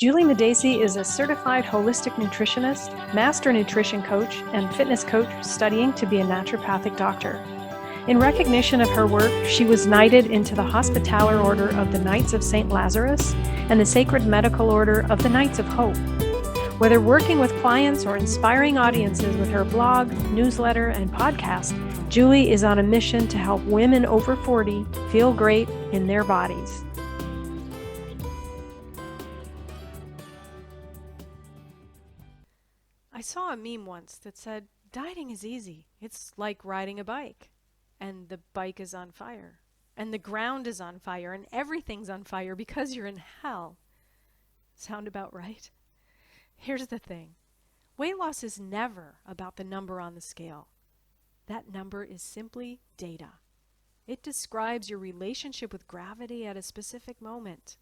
Julie Medesi is a certified holistic nutritionist, master nutrition coach, and fitness coach studying to be a naturopathic doctor. In recognition of her work, she was knighted into the Hospitaller Order of the Knights of St. Lazarus and the Sacred Medical Order of the Knights of Hope. Whether working with clients or inspiring audiences with her blog, newsletter, and podcast, Julie is on a mission to help women over 40 feel great in their bodies. I saw a meme once that said, dieting is easy. It's like riding a bike. And the bike is on fire. And the ground is on fire. And everything's on fire because you're in hell. Sound about right? Here's the thing. Weight loss is never about the number on the scale. That number is simply data. It describes your relationship with gravity at a specific moment.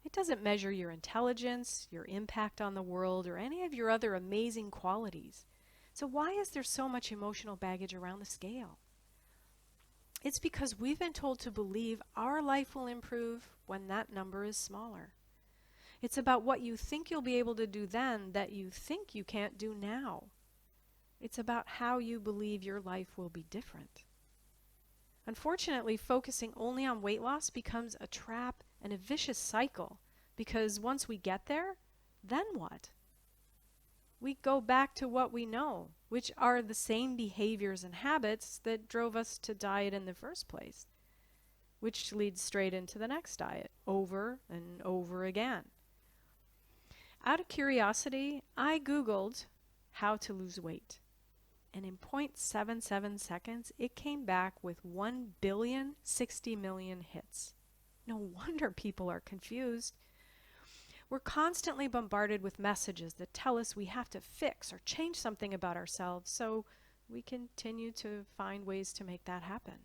It doesn't measure your intelligence, your impact on the world, or any of your other amazing qualities. So why is there so much emotional baggage around the scale? It's because we've been told to believe our life will improve when that number is smaller. It's about what you think you'll be able to do then that you think you can't do now. It's about how you believe your life will be different. Unfortunately, focusing only on weight loss becomes a trap and a vicious cycle, because once we get there, then what? We go back to what we know, which are the same behaviors and habits that drove us to diet in the first place, which leads straight into the next diet, over and over again. Out of curiosity, I Googled how to lose weight. And in 0.77 seconds, it came back with 1,060,000,000 hits. No wonder people are confused. We're constantly bombarded with messages that tell us we have to fix or change something about ourselves, so we continue to find ways to make that happen.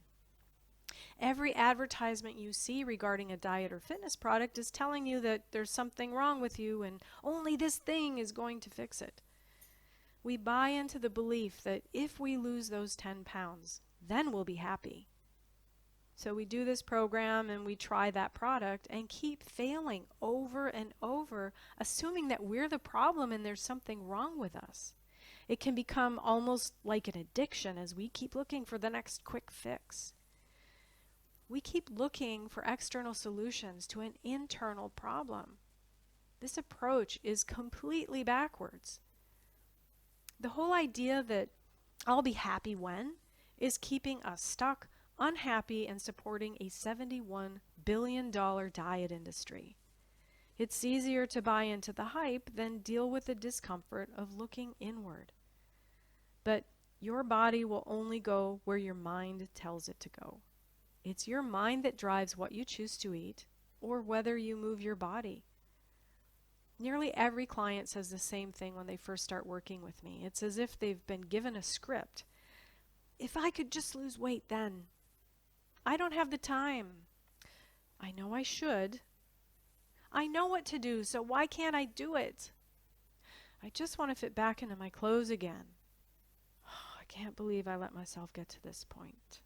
Every advertisement you see regarding a diet or fitness product is telling you that there's something wrong with you and only this thing is going to fix it. We buy into the belief that if we lose those 10 pounds, then we'll be happy. So we do this program and we try that product and keep failing over and over, assuming that we're the problem and there's something wrong with us. It can become almost like an addiction as we keep looking for the next quick fix. We keep looking for external solutions to an internal problem. This approach is completely backwards. The whole idea that I'll be happy when is keeping us stuck, unhappy, and supporting a $71 billion diet industry. It's easier to buy into the hype than deal with the discomfort of looking inward. But your body will only go where your mind tells it to go. It's your mind that drives what you choose to eat or whether you move your body. Nearly every client says the same thing when they first start working with me. It's as if they've been given a script. If I could just lose weight then. I don't have the time. I know I should. I know what to do, so why can't I do it? I just want to fit back into my clothes again. I can't believe I let myself get to this point.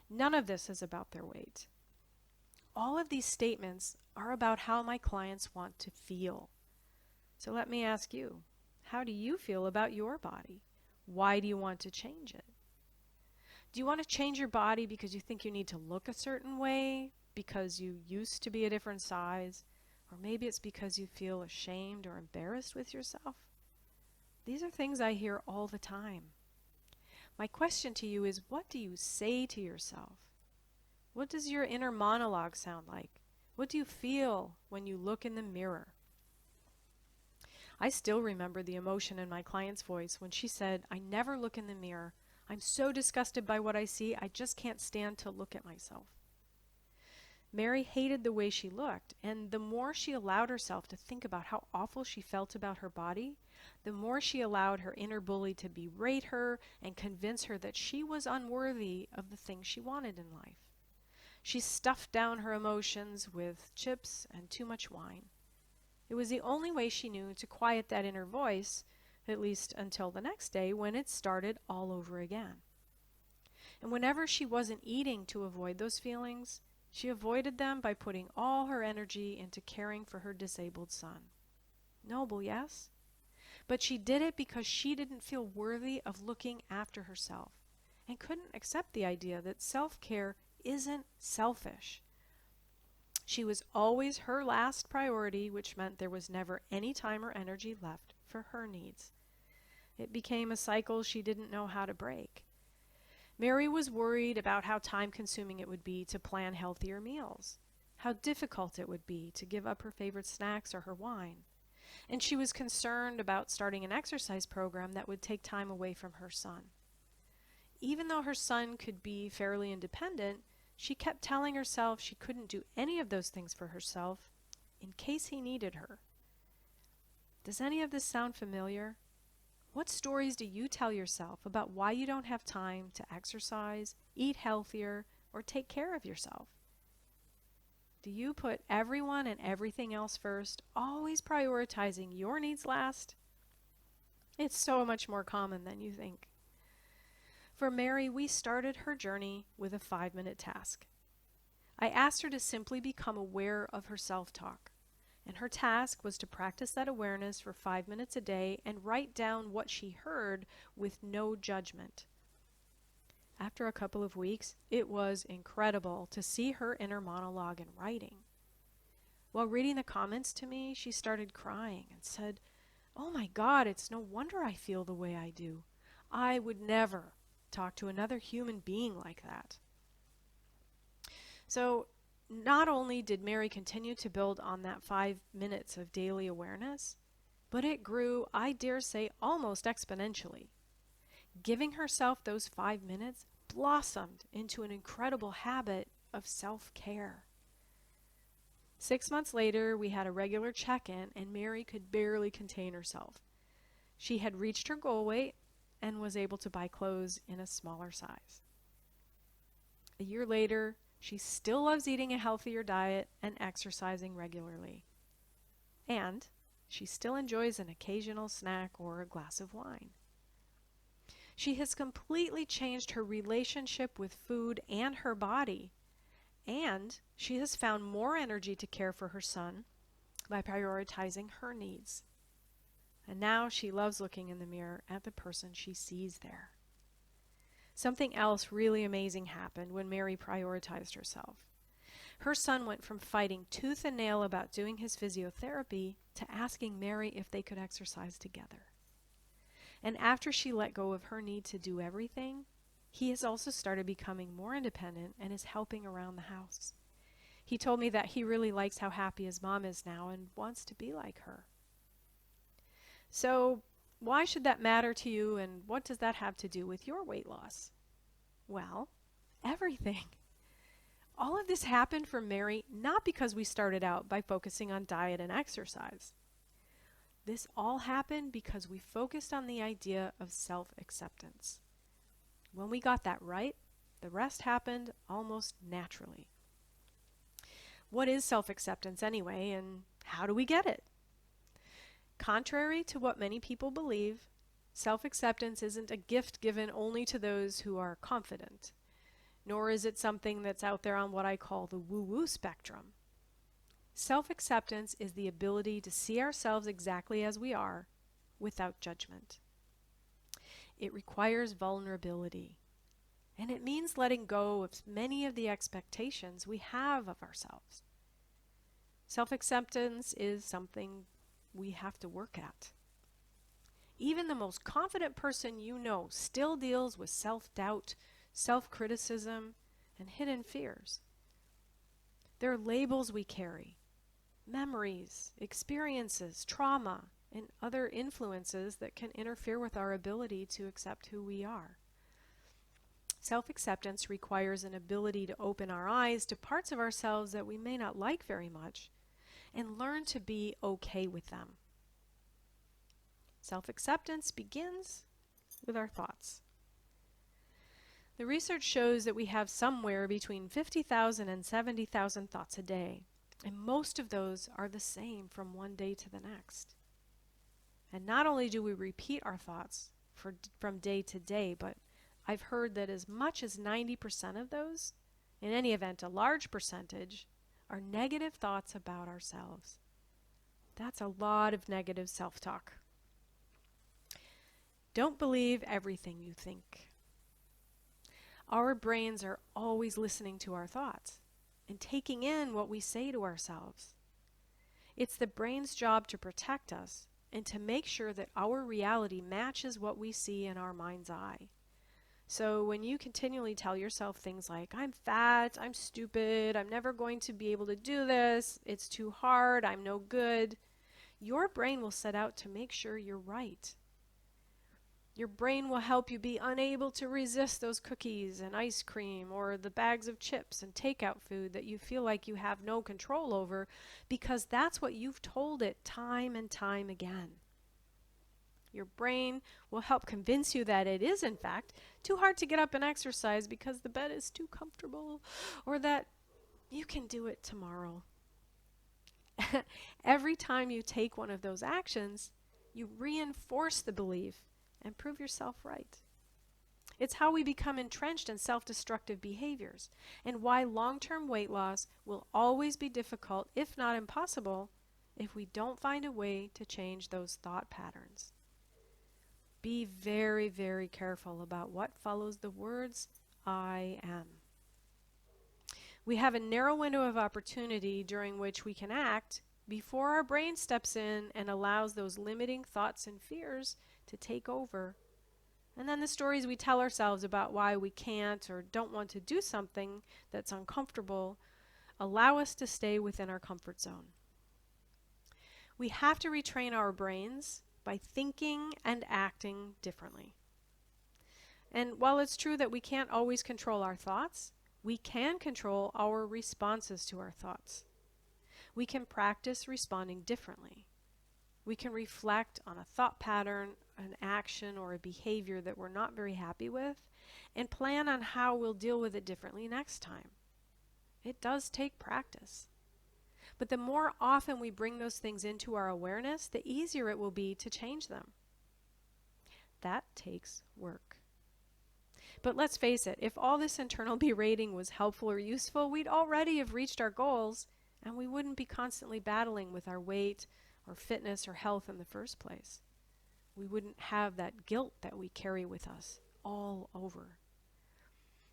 None of this is about their weight. All of these statements are about how my clients want to feel. So let me ask you, how do you feel about your body? Why do you want to change it? Do you want to change your body because you think you need to look a certain way, because you used to be a different size, or maybe it's because you feel ashamed or embarrassed with yourself? These are things I hear all the time. My question to you is, what do you say to yourself? What does your inner monologue sound like? What do you feel when you look in the mirror? I still remember the emotion in my client's voice when she said, I never look in the mirror. I'm so disgusted by what I see, I just can't stand to look at myself. Mary hated the way she looked, and the more she allowed herself to think about how awful she felt about her body, the more she allowed her inner bully to berate her and convince her that she was unworthy of the things she wanted in life. She stuffed down her emotions with chips and too much wine. It was the only way she knew to quiet that inner voice, at least until the next day when it started all over again. And whenever she wasn't eating to avoid those feelings, She avoided them by putting all her energy into caring for her disabled son. Noble, yes? But she did it because she didn't feel worthy of looking after herself and couldn't accept the idea that self-care isn't selfish. She was always her last priority, which meant there was never any time or energy left for her needs. It became a cycle she didn't know how to break. Mary was worried about how time-consuming it would be to plan healthier meals, how difficult it would be to give up her favorite snacks or her wine, and she was concerned about starting an exercise program that would take time away from her son. Even though her son could be fairly independent, she kept telling herself she couldn't do any of those things for herself in case he needed her. Does any of this sound familiar? What stories do you tell yourself about why you don't have time to exercise, eat healthier, or take care of yourself? Do you put everyone and everything else first, always prioritizing your needs last? It's so much more common than you think. For Mary, we started her journey with a 5-minute task. I asked her to simply become aware of her self-talk, and her task was to practice that awareness for 5 minutes a day and write down what she heard with no judgment. After a couple of weeks, it was incredible to see her inner monologue in writing. While reading the comments to me, she started crying and said, "Oh my God, it's no wonder I feel the way I do. I would never talk to another human being like that." So not only did Mary continue to build on that 5 minutes of daily awareness, but it grew, I dare say, almost exponentially. Giving herself those 5 minutes blossomed into an incredible habit of self-care. 6 months later, we had a regular check-in, and Mary could barely contain herself. She had reached her goal weight and was able to buy clothes in a smaller size. A year later, she still loves eating a healthier diet and exercising regularly. And she still enjoys an occasional snack or a glass of wine. She has completely changed her relationship with food and her body, and she has found more energy to care for her son by prioritizing her needs. And now she loves looking in the mirror at the person she sees there. Something else really amazing happened when Mary prioritized herself. Her son went from fighting tooth and nail about doing his physiotherapy to asking Mary if they could exercise together. And after she let go of her need to do everything, he has also started becoming more independent and is helping around the house. He told me that he really likes how happy his mom is now and wants to be like her. So, why should that matter to you, and what does that have to do with your weight loss? Well, everything. All of this happened for Mary not because we started out by focusing on diet and exercise. This all happened because we focused on the idea of self-acceptance. When we got that right, the rest happened almost naturally. What is self-acceptance anyway, and how do we get it? Contrary to what many people believe, self-acceptance isn't a gift given only to those who are confident, nor is it something that's out there on what I call the woo-woo spectrum. Self-acceptance is the ability to see ourselves exactly as we are, without judgment. It requires vulnerability, and it means letting go of many of the expectations we have of ourselves. Self-acceptance is something we have to work at. Even the most confident person you know still deals with self-doubt, self-criticism, and hidden fears. There are labels we carry, memories, experiences, trauma, and other influences that can interfere with our ability to accept who we are. Self-acceptance requires an ability to open our eyes to parts of ourselves that we may not like very much and learn to be okay with them. Self-acceptance begins with our thoughts. The research shows that we have somewhere between 50,000 and 70,000 thoughts a day, and most of those are the same from one day to the next. And not only do we repeat our thoughts from day to day, but I've heard that as much as 90% of those In any event, a large percentage are negative thoughts about ourselves. That's a lot of negative self-talk. Don't believe everything you think. Our brains are always listening to our thoughts and taking in what we say to ourselves. It's the brain's job to protect us and to make sure that our reality matches what we see in our mind's eye. So when you continually tell yourself things like, I'm fat, I'm stupid, I'm never going to be able to do this, it's too hard, I'm no good, your brain will set out to make sure you're right. Your brain will help you be unable to resist those cookies and ice cream or the bags of chips and takeout food that you feel like you have no control over, because that's what you've told it time and time again. Your brain will help convince you that it is, in fact, too hard to get up and exercise because the bed is too comfortable, or that you can do it tomorrow. Every time you take one of those actions, you reinforce the belief and prove yourself right. It's how we become entrenched in self-destructive behaviors, and why long-term weight loss will always be difficult, if not impossible, if we don't find a way to change those thought patterns. Be very, very careful about what follows the words, I am. We have a narrow window of opportunity during which we can act before our brain steps in and allows those limiting thoughts and fears to take over. And then the stories we tell ourselves about why we can't or don't want to do something that's uncomfortable allow us to stay within our comfort zone. We have to retrain our brains by thinking and acting differently. And while it's true that we can't always control our thoughts, we can control our responses to our thoughts. We can practice responding differently. We can reflect on a thought pattern, an action, or a behavior that we're not very happy with, and plan on how we'll deal with it differently next time. It does take practice. But the more often we bring those things into our awareness, the easier it will be to change them. That takes work. But let's face it, if all this internal berating was helpful or useful, we'd already have reached our goals, and we wouldn't be constantly battling with our weight or fitness or health in the first place. We wouldn't have that guilt that we carry with us all over.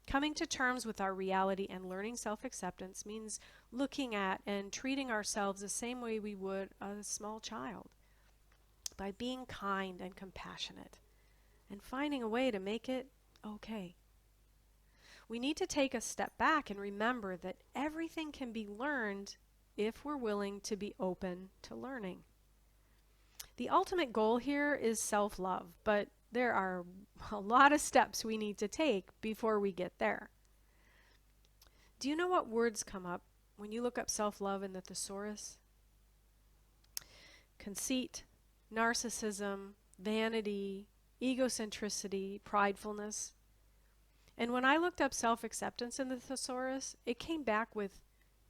Coming to terms with our reality and learning self-acceptance means looking at and treating ourselves the same way we would a small child, by being kind and compassionate and finding a way to make it okay. We need to take a step back and remember that everything can be learned if we're willing to be open to learning. The ultimate goal here is self-love, but there are a lot of steps we need to take before we get there. Do you know what words come up when you look up self-love in the thesaurus? Conceit, narcissism, vanity, egocentricity, pridefulness. And when I looked up self-acceptance in the thesaurus, it came back with,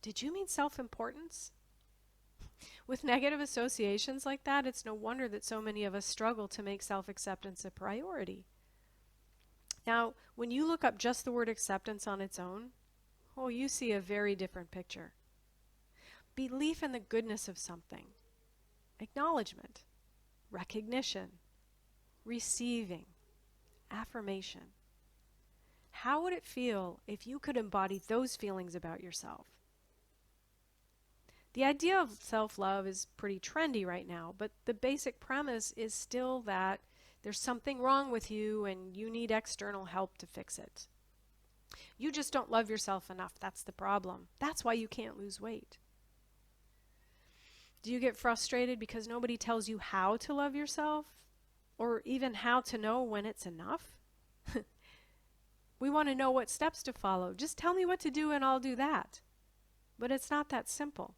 did you mean self-importance? With negative associations like that, it's no wonder that so many of us struggle to make self-acceptance a priority. Now, when you look up just the word acceptance on its own, oh, you see a very different picture. Belief in the goodness of something, acknowledgement, recognition, receiving, affirmation. How would it feel if you could embody those feelings about yourself? The idea of self-love is pretty trendy right now, but the basic premise is still that there's something wrong with you and you need external help to fix it. You just don't love yourself enough. That's the problem. That's why you can't lose weight. Do you get frustrated because nobody tells you how to love yourself, or even how to know when it's enough? We want to know what steps to follow. Just tell me what to do and I'll do that. But it's not that simple.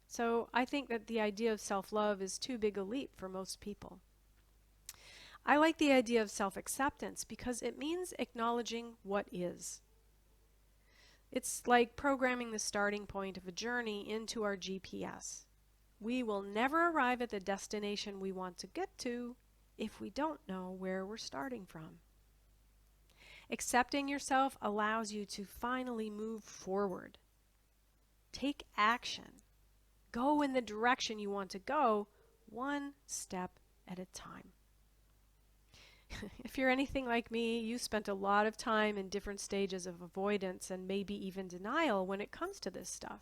So I think that the idea of self-love is too big a leap for most people. I like the idea of self-acceptance because it means acknowledging what is. It's like programming the starting point of a journey into our GPS. We will never arrive at the destination we want to get to if we don't know where we're starting from. Accepting yourself allows you to finally move forward. Take action. Go in the direction you want to go, one step at a time. If you're anything like me, you spent a lot of time in different stages of avoidance and maybe even denial when it comes to this stuff.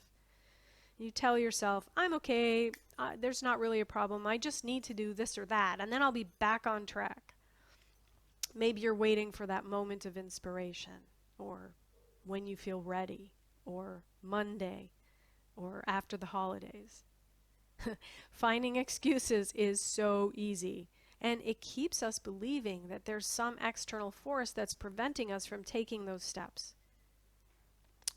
You tell yourself, I'm okay, there's not really a problem, I just need to do this or that, and then I'll be back on track. Maybe you're waiting for that moment of inspiration, or when you feel ready, or Monday, or after the holidays. Finding excuses is so easy, and it keeps us believing that there's some external force that's preventing us from taking those steps.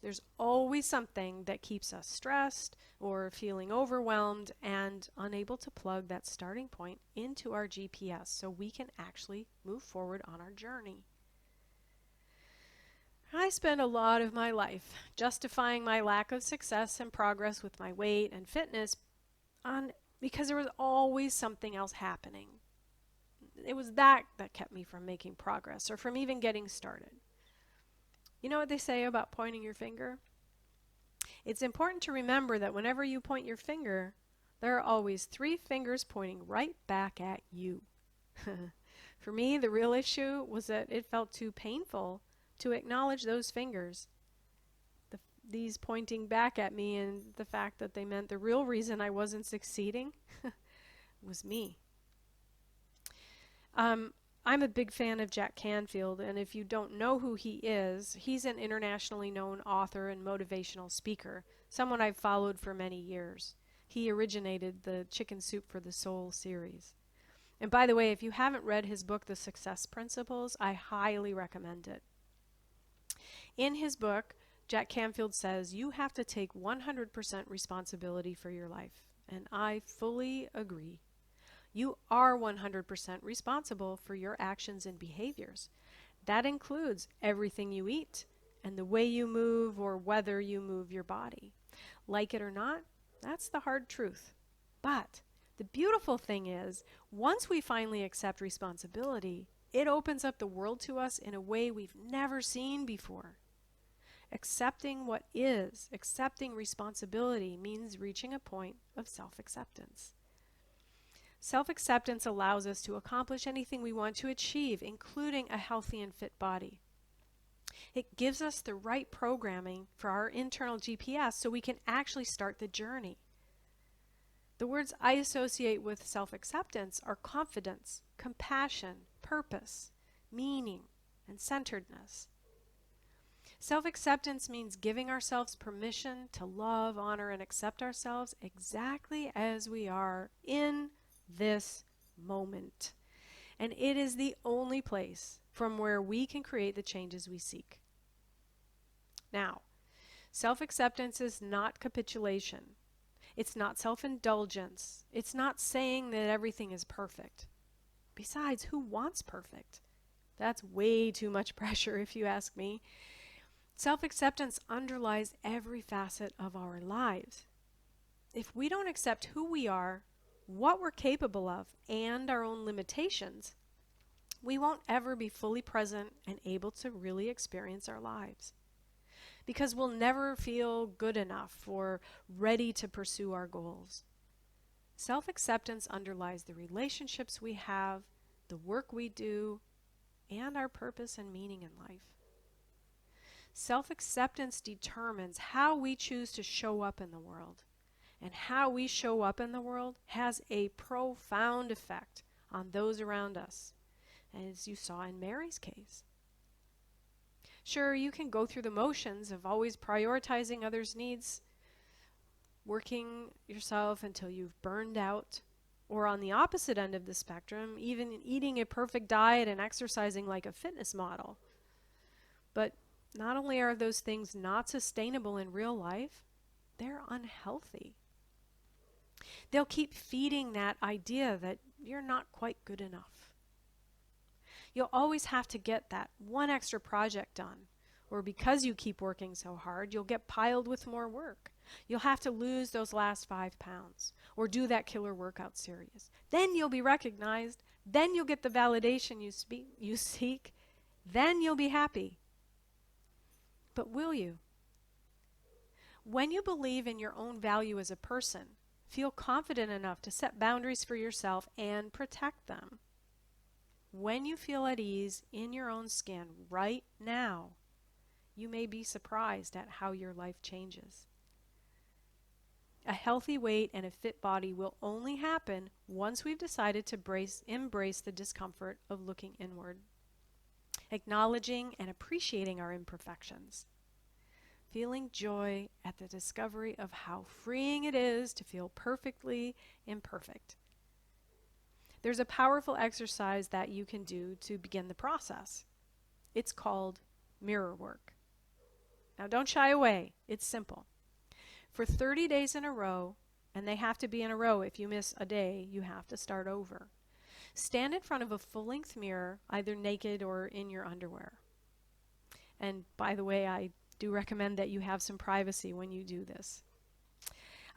There's always something that keeps us stressed or feeling overwhelmed and unable to plug that starting point into our GPS so we can actually move forward on our journey. I spent a lot of my life justifying my lack of success and progress with my weight and fitness because there was always something else happening. It was that kept me from making progress or from even getting started. You know what they say about pointing your finger? It's important to remember that whenever you point your finger, there are always 3 fingers pointing right back at you. For me, the real issue was that it felt too painful to acknowledge those fingers, these pointing back at me, and the fact that they meant the real reason I wasn't succeeding was me. I'm a big fan of Jack Canfield, and if you don't know who he is, he's an internationally known author and motivational speaker, someone I've followed for many years. He originated the Chicken Soup for the Soul series. And by the way, if you haven't read his book, The Success Principles, I highly recommend it. In his book, Jack Canfield says you have to take 100% responsibility for your life, and I fully agree. You are 100% responsible for your actions and behaviors. That includes everything you eat and the way you move or whether you move your body. Like it or not, that's the hard truth. But the beautiful thing is, once we finally accept responsibility, it opens up the world to us in a way we've never seen before. Accepting what is, accepting responsibility, means reaching a point of self-acceptance. Self-acceptance allows us to accomplish anything we want to achieve, including a healthy and fit body. It gives us the right programming for our internal GPS so we can actually start the journey. The words I associate with self-acceptance are confidence, compassion, purpose, meaning, and centeredness. Self-acceptance means giving ourselves permission to love, honor, and accept ourselves exactly as we are in this moment. And it is the only place from where we can create the changes we seek. Now, self-acceptance is not capitulation. It's not self-indulgence. It's not saying that everything is perfect. Besides, who wants perfect? That's way too much pressure, if you ask me. Self-acceptance underlies every facet of our lives. If we don't accept who we are, what we're capable of, and our own limitations, we won't ever be fully present and able to really experience our lives. Because we'll never feel good enough or ready to pursue our goals. Self-acceptance underlies the relationships we have, the work we do, and our purpose and meaning in life. Self-acceptance determines how we choose to show up in the world. And how we show up in the world has a profound effect on those around us, as you saw in Mary's case. Sure, you can go through the motions of always prioritizing others' needs, working yourself until you've burned out, or on the opposite end of the spectrum, even eating a perfect diet and exercising like a fitness model. But not only are those things not sustainable in real life, they're unhealthy. They'll keep feeding that idea that you're not quite good enough. You'll always have to get that one extra project done, or because you keep working so hard, you'll get piled with more work. You'll have to lose those last 5 pounds, or do that killer workout series. Then you'll be recognized, then you'll get the validation you seek, Then you'll be happy. But will you? When you believe in your own value as a person, feel confident enough to set boundaries for yourself and protect them. When you feel at ease in your own skin right now, you may be surprised at how your life changes. A healthy weight and a fit body will only happen once we've decided to embrace the discomfort of looking inward, acknowledging and appreciating our imperfections, feeling joy at the discovery of how freeing it is to feel perfectly imperfect. There's a powerful exercise that you can do to begin the process. It's called mirror work. Now, don't shy away. It's simple. For 30 days in a row, and they have to be in a row. If you miss a day, you have to start over. Stand in front of a full-length mirror, either naked or in your underwear. And by the way, I do recommend that you have some privacy when you do this.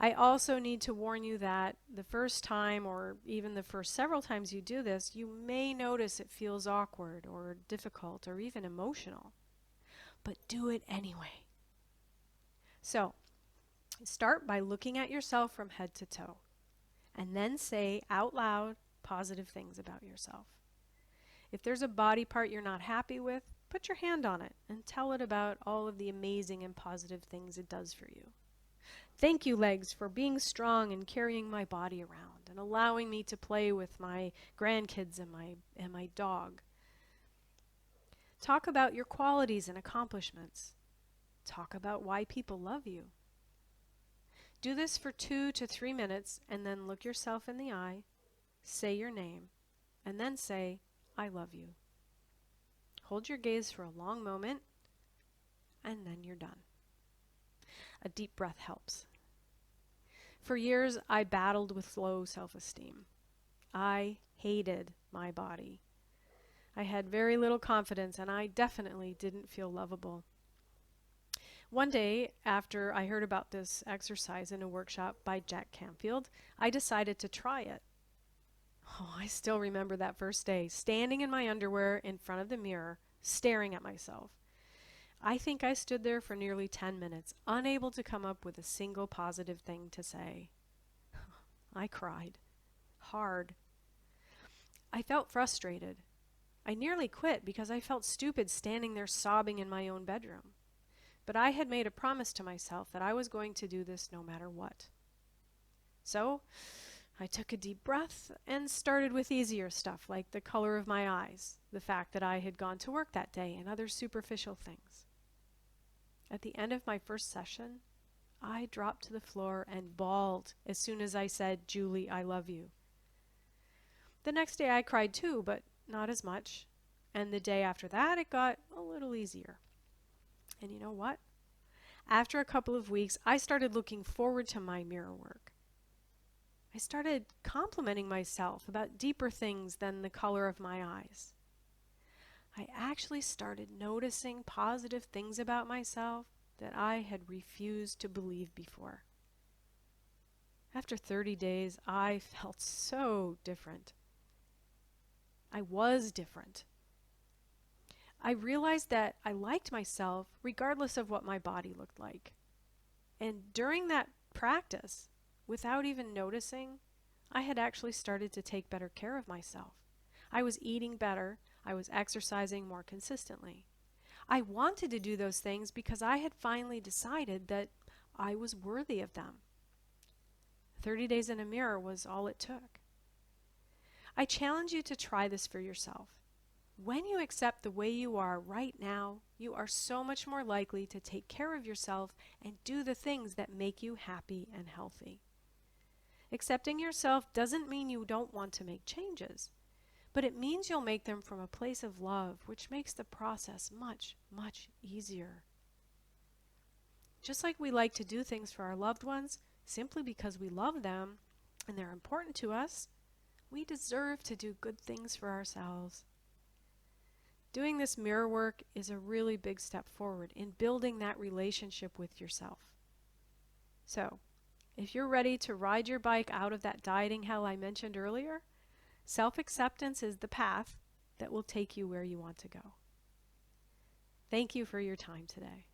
I also need to warn you that the first time, or even the first several times you do this, you may notice it feels awkward or difficult or even emotional. But do it anyway. So, start by looking at yourself from head to toe, and then say out loud positive things about yourself. If there's a body part you're not happy with, put your hand on it and tell it about all of the amazing and positive things it does for you. Thank you, legs, for being strong and carrying my body around and allowing me to play with my grandkids and my dog. Talk about your qualities and accomplishments. Talk about why people love you. Do this for 2 to 3 minutes and then look yourself in the eye, say your name, and then say, I love you. Hold your gaze for a long moment, and then you're done. A deep breath helps. For years, I battled with low self-esteem. I hated my body. I had very little confidence, and I definitely didn't feel lovable. One day, after I heard about this exercise in a workshop by Jack Canfield, I decided to try it. Oh, I still remember that first day, standing in my underwear in front of the mirror, staring at myself. I think I stood there for nearly 10 minutes, unable to come up with a single positive thing to say. I cried. Hard. I felt frustrated. I nearly quit because I felt stupid standing there sobbing in my own bedroom. But I had made a promise to myself that I was going to do this no matter what. So I took a deep breath and started with easier stuff like the color of my eyes, the fact that I had gone to work that day, and other superficial things. At the end of my first session, I dropped to the floor and bawled as soon as I said, Julie, I love you. The next day I cried too, but not as much. And the day after that, it got a little easier. And you know what? After a couple of weeks, I started looking forward to my mirror work. I started complimenting myself about deeper things than the color of my eyes. I actually started noticing positive things about myself that I had refused to believe before. After 30 days, I felt so different. I was different. I realized that I liked myself regardless of what my body looked like. And during that practice, without even noticing, I had actually started to take better care of myself. I was eating better. I was exercising more consistently. I wanted to do those things because I had finally decided that I was worthy of them. 30 days in a mirror was all it took. I challenge you to try this for yourself. When you accept the way you are right now, you are so much more likely to take care of yourself and do the things that make you happy and healthy. Accepting yourself doesn't mean you don't want to make changes, but it means you'll make them from a place of love, which makes the process much, much easier. Just like we like to do things for our loved ones simply because we love them and they're important to us, we deserve to do good things for ourselves. Doing this mirror work is a really big step forward in building that relationship with yourself. So, if you're ready to ride your bike out of that dieting hell I mentioned earlier, self-acceptance is the path that will take you where you want to go. Thank you for your time today.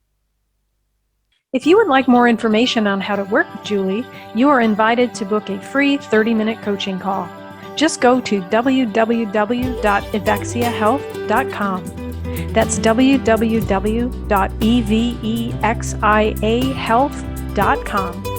If you would like more information on how to work with Julie, you are invited to book a free 30-minute coaching call. Just go to www.evexiahealth.com. That's www.evexiahealth.com